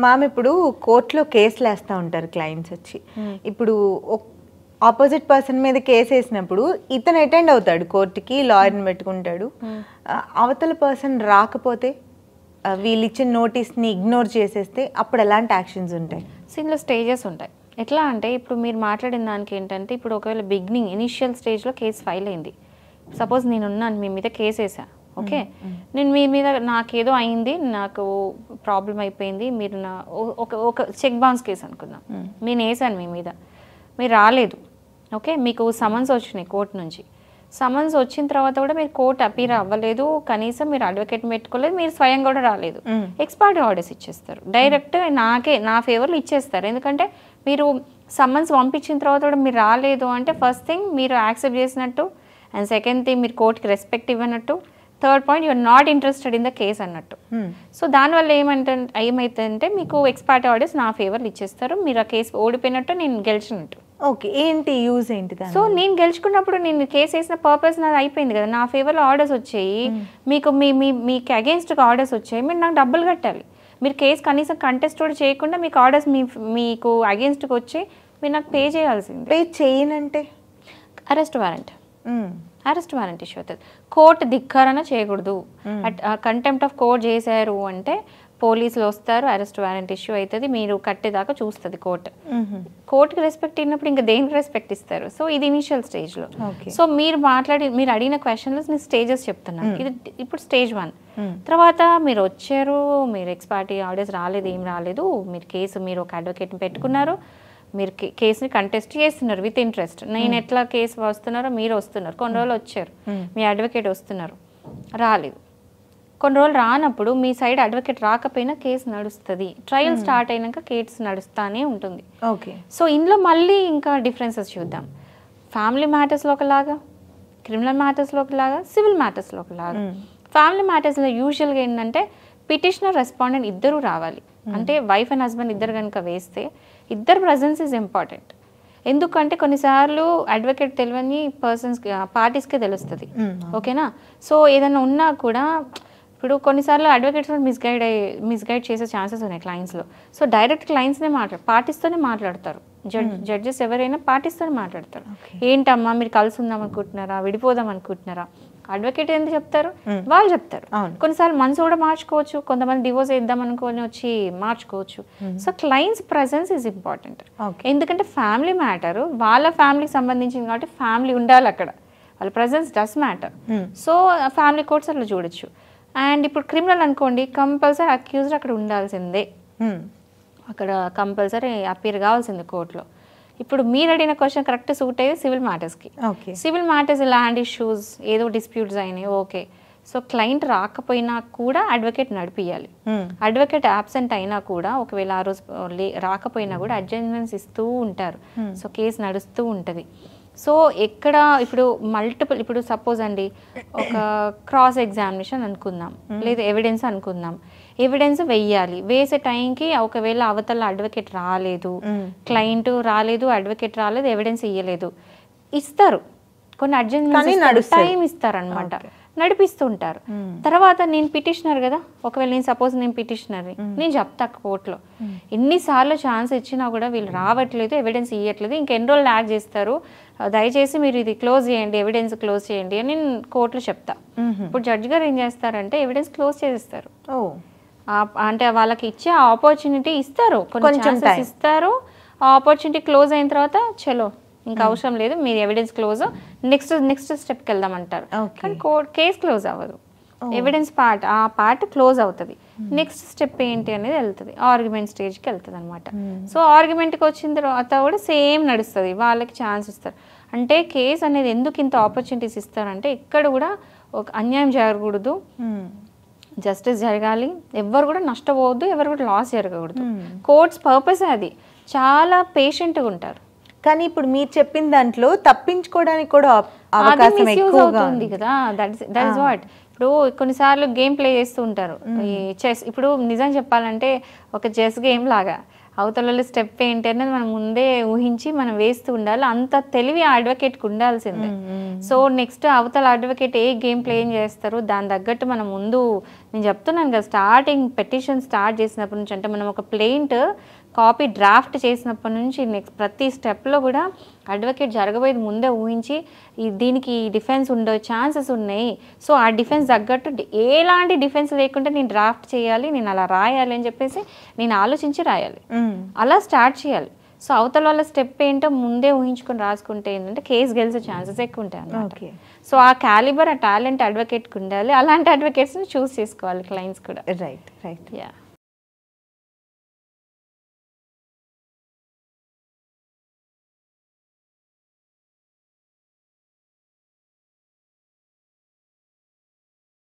Ma'am ఇప్పుడు కోర్టులో కేసులు వేస్తూ ఉంటారు క్లయింట్స్ వచ్చి. ఇప్పుడు ఆపోజిట్ పర్సన్ మీద కేసు వేసినప్పుడు ఇతను అటెండ్ అవుతాడు కోర్టుకి, లాయర్ని పెట్టుకుంటాడు. అవతల పర్సన్ రాకపోతే వీళ్ళు ఇచ్చిన నోటీస్ని ఇగ్నోర్ చేసేస్తే అప్పుడు ఎలాంటి యాక్షన్స్ ఉంటాయి? ఇందులో స్టేజెస్ ఉంటాయి. ఎట్లా అంటే ఇప్పుడు మీరు మాట్లాడిన దానికి ఏంటంటే ఇప్పుడు ఒకవేళ బిగినింగ్ ఇనిషియల్ స్టేజ్లో కేసు ఫైల్ అయింది. సపోజ్ నేను ఉన్నాను, మీ మీద కేసు వేసా, ఓకే, నేను మీ మీద నాకేదో అయింది, నాకు ప్రాబ్లం అయిపోయింది, మీరు నా ఒక చెక్ బౌన్స్ కేసు అనుకుందాం, నేను వేసాను మీ మీద, మీరు రాలేదు, ఓకే, మీకు సమన్స్ వచ్చినాయి కోర్టు నుంచి. సమన్స్ వచ్చిన తర్వాత కూడా మీరు కోర్టు అపీర్ అవ్వలేదు, కనీసం మీరు అడ్వకేట్ పెట్టుకోలేదు, మీరు స్వయం కూడా రాలేదు, ఎక్స్పైరీ ఆర్డర్స్ ఇచ్చేస్తారు డైరెక్ట్, నా ఫేవర్లో ఇచ్చేస్తారు. ఎందుకంటే మీరు సమ్మన్స్ పంపించిన తర్వాత కూడా మీరు రాలేదు అంటే ఫస్ట్ థింగ్ మీరు యాక్సెప్ట్ చేసినట్టు, అండ్ సెకండ్ థింగ్ మీరు కోర్టుకి రెస్పెక్ట్ ఇవ్వనట్టు, third point you're not interested in the case అన్నట్టు. సో దానివల్ల ఏమైతుందంటే మీకు ఎక్స్పైరీ ఆర్డర్స్ నా ఫేవర్లో ఇచ్చేస్తారు, మీరు ఆ కేసు ఓడిపోయినట్టు, నేను గెలిచినట్టు. ఓకే, ఏంటి యూజ్ ఏంటి? సో నేను గెలుచుకున్నప్పుడు నేను కేసు వేసిన పర్పస్ నాది అయిపోయింది కదా, నా ఫేవర్లో ఆర్డర్స్ వచ్చాయి, మీకు మీకు అగేన్స్ట్గా ఆర్డర్స్ వచ్చాయి, మీరు నాకు డబ్బులు కట్టాలి. మీరు కేసు కనీసం కంటెస్ట్ కూడా చేయకుండా మీకు ఆర్డర్స్ మీకు అగేన్స్ట్గా వచ్చాయి, మీరు నాకు పే చేయాల్సింది. పే చేయనంటే అరెస్ట్ వారెంట్ ఇష్యూ అవుతుంది. కోర్టు ధిక్కారణ చేయకూడదు. కంటెంప్ట్ ఆఫ్ కోర్ట్ చేశారు అంటే పోలీసులు వస్తారు, అరెస్ట్ వారెంట్ ఇష్యూ అవుతుంది, మీరు కట్టేదాకా చూస్తుంది కోర్టు. కోర్టుకి రెస్పెక్ట్ ఇచ్చినప్పుడు ఇంకా దేనికి రెస్పెక్ట్ ఇస్తారు? సో ఇది ఇనిషియల్ స్టేజ్లో. సో మీరు అడిగిన క్వశ్చన్లో నేను స్టేజెస్ చెప్తున్నాను. ఇది ఇప్పుడు స్టేజ్ 1. తర్వాత మీరు వచ్చారు, మీరు ఎక్స్పైరీ ఆర్డర్స్ రాలేదు, ఏం రాలేదు, మీరు ఒక అడ్వకేట్ని పెట్టుకున్నారు, మీరు కేసుని కంటెస్ట్ చేస్తున్నారు విత్ ఇంట్రెస్ట్. నేను ఎట్లా కేసు వస్తున్నారో మీరు వస్తున్నారు, కొన్ని రోజులు వచ్చారు, మీ అడ్వకేట్ వస్తున్నారు, రాలేదు. కొన్ని రోజులు రానప్పుడు మీ సైడ్ అడ్వకేట్ రాకపోయినా కేసు నడుస్తుంది. ట్రయల్ స్టార్ట్ అయినాక కేసు నడుస్తూనే ఉంటుంది. ఓకే, సో ఇందులో మళ్ళీ ఇంకా డిఫరెన్సెస్ చూద్దాం. ఫ్యామిలీ మ్యాటర్స్లో ఒకలాగా, క్రిమినల్ మ్యాటర్స్లో ఒకలాగా, సివిల్ మ్యాటర్స్లో ఒకలాగా. ఫ్యామిలీ మ్యాటర్స్లో యూజువల్గా ఏంటంటే పిటిషనర్, రెస్పాండెంట్ ఇద్దరు రావాలి. అంటే వైఫ్ అండ్ హస్బెండ్ ఇద్దరు కనుక వేస్తే ఇద్దరు ప్రజెన్స్ ఈజ్ ఇంపార్టెంట్. ఎందుకంటే కొన్నిసార్లు అడ్వకేట్ తెలియని పార్టీస్కే తెలుస్తుంది, ఓకేనా. సో ఏదైనా ఉన్నా కూడా ఇప్పుడు కొన్నిసార్లు అడ్వకేట్స్ మిస్గైడ్ చేసే ఛాన్సెస్ ఉన్నాయి క్లయింట్స్లో. సో డైరెక్ట్ క్లయింట్స్నే పార్టీస్తోనే మాట్లాడతారు. జడ్జెస్ ఎవరైనా పార్టీస్తోనే మాట్లాడతారు. ఏంటమ్మా మీరు కలిసి ఉందాం అనుకుంటున్నారా, విడిపోదాం అనుకుంటున్నారా? అడ్వకేట్ ఎందుకు చెప్తారు, వాళ్ళు చెప్తారు. కొన్నిసార్లు మనసు కూడా మార్చుకోవచ్చు, కొంతమంది డివోర్స్ వేద్దాం అనుకొని వచ్చి మార్చుకోవచ్చు. So clients presence is important. ఎందుకంటే ఫ్యామిలీ మ్యాటర్ వాళ్ళ ఫ్యామిలీకి సంబంధించింది కాబట్టి ఫ్యామిలీ ఉండాలి అక్కడ, వాళ్ళ presence does matter. So family courts అట్లా చూడొచ్చు. అండ్ ఇప్పుడు క్రిమినల్ అనుకోండి, కంపల్సరీ అక్యూజ్డ్ అక్కడ ఉండాల్సిందే, అక్కడ కంపల్సరీ అపీర్ కావాల్సిందే కోర్టులో. ఇప్పుడు మీరు అడిగిన క్వశ్చన్ కరెక్ట్ సూట్ అయ్యేది సివిల్ మ్యాటర్స్కి. సివిల్ మ్యాటర్స్ ల్యాండ్ ఇష్యూస్, ఏదో డిస్ప్యూట్స్ అయినాయి, ఓకే. సో క్లయింట్ రాకపోయినా కూడా అడ్వకేట్ నడిపియాలి. అడ్వకేట్ అబ్సెంట్ అయినా కూడా ఒకవేళ ఆ రోజు రాకపోయినా కూడా అడ్జస్ట్మెంట్స్ ఇస్తూ ఉంటారు. సో కేసు నడుస్తూ ఉంటుంది. సో ఎక్కడ ఇప్పుడు సపోజ్ అండి ఒక క్రాస్ ఎగ్జామినేషన్ అనుకుందాం, లేదా ఎవిడెన్స్ అనుకుందాం, ఎవిడెన్స్ వెయ్యాలి. వేసే టైంకి ఒకవేళ అవతల అడ్వకేట్ రాలేదు, క్లయింట్ రాలేదు, అడ్వకేట్ రాలేదు, ఎవిడెన్స్ ఇయ్యలేదు, ఇస్తారు కొన్ని అడ్జస్ట్మెంట్స్ టైం ఇస్తారనమాట, నడిపిస్తుంటారు. తర్వాత నేను పిటిషనర్ కదా, ఒకవేళ నేను పిటిషనర్ని, నేను చెప్తా కోర్టులో ఎన్నిసార్లు ఛాన్స్ ఇచ్చినా కూడా వీళ్ళు రావట్లేదు, ఎవిడెన్స్ ఇవ్వట్లేదు, ఇంకెన్ని రోజులు యాడ్ చేస్తారు, దయచేసి మీరు ఇది క్లోజ్ చేయండి, ఎవిడెన్స్ క్లోజ్ చేయండి అని నేను కోర్టులో చెప్తా. ఇప్పుడు జడ్జి గారు ఏం చేస్తారంటే ఎవిడెన్స్ క్లోజ్ చేస్తారు. అంటే వాళ్ళకి ఇచ్చే ఆపర్చునిటీ ఇస్తారు, కొన్ని ఛాన్సెస్ ఇస్తారు. ఆ ఆపర్చునిటీ క్లోజ్ అయిన తర్వాత చలో ఇంకా అవసరం లేదు, మీరు ఎవిడెన్స్ క్లోజ్, నెక్స్ట్ స్టెప్కి వెళ్దామంటారు. కానీ కేసు క్లోజ్ అవ్వదు, ఎవిడెన్స్ ఆ పార్ట్ క్లోజ్ అవుతుంది. నెక్స్ట్ స్టెప్ ఏంటి అనేది వెళ్తుంది, ఆర్గ్యుమెంట్ స్టేజ్కి వెళ్తుంది అనమాట. సో ఆర్గ్యుమెంట్కి వచ్చిన తర్వాత కూడా సేమ్ నడుస్తుంది, వాళ్ళకి ఛాన్స్ ఇస్తారు. అంటే కేసు అనేది ఎందుకు ఇంత ఆపర్చునిటీస్ ఇస్తారంటే ఎక్కడ కూడా ఒక అన్యాయం జరగకూడదు, జస్టిస్ జరగాలి, ఎవరు కూడా నష్టపోవద్దు, ఎవరు కూడా లాస్ జరగకూడదు. కోర్ట్స్ పర్పస్ అది, చాలా పేషెంట్గా ఉంటారు. కానీ ఇప్పుడు మీరు చెప్పిన దాంట్లో తప్పించుకోవడానికి కూడా అవకాశం ఎక్కువగా ఉంది కదా, దట్ ఇస్ వాట్. ఇప్పుడు కొన్నిసార్లు గేమ్ ప్లే చేస్తూ ఉంటారు ఈ చెస్. ఇప్పుడు నిజం చెప్పాలంటే ఒక చెస్ గేమ్ లాగా, అవతల స్టెప్ ఏంటి అనేది మనం ముందే ఊహించి మనం వేస్తూ ఉండాలి. అంత తెలివి ఆ అడ్వకేట్కి ఉండాల్సిందే. సో నెక్స్ట్ అవతల అడ్వకేట్ ఏ గేమ్ ప్లే చేస్తారు దాని తగ్గట్టు మనం ముందు, నేను చెప్తున్నాను కదా, స్టార్టింగ్ పెటిషన్ స్టార్ట్ చేసినప్పటి నుంచి, అంటే మనం ఒక ప్లెయింట్ కాపీ డ్రాఫ్ట్ చేసినప్పటి నుంచి నెక్స్ట్ ప్రతి స్టెప్లో కూడా అడ్వకేట్ జరగబోయేది ముందే ఊహించి దీనికి డిఫెన్స్ ఉండే ఛాన్సెస్ ఉన్నాయి, సో ఆ డిఫెన్స్ తగ్గట్టు ఎలాంటి డిఫెన్స్ లేకుండా నేను డ్రాఫ్ట్ చేయాలి, నేను అలా రాయాలి అని చెప్పేసి నేను ఆలోచించి రాయాలి, అలా స్టార్ట్ చేయాలి. సో అవతల వాళ్ళ స్టెప్ ఏంటో ముందే ఊహించుకొని రాసుకుంటే ఏంటంటే కేసు గెలిచే ఛాన్సెస్ ఎక్కువ ఉంటాయి అన్నమాట. సో ఆ క్యాలిబర్, ఆ టాలెంట్ అడ్వకేట్కి ఉండాలి. అలాంటి అడ్వకేట్స్ని చూస్ చేసుకోవాలి క్లయింట్స్ కూడా. రైట్. యా.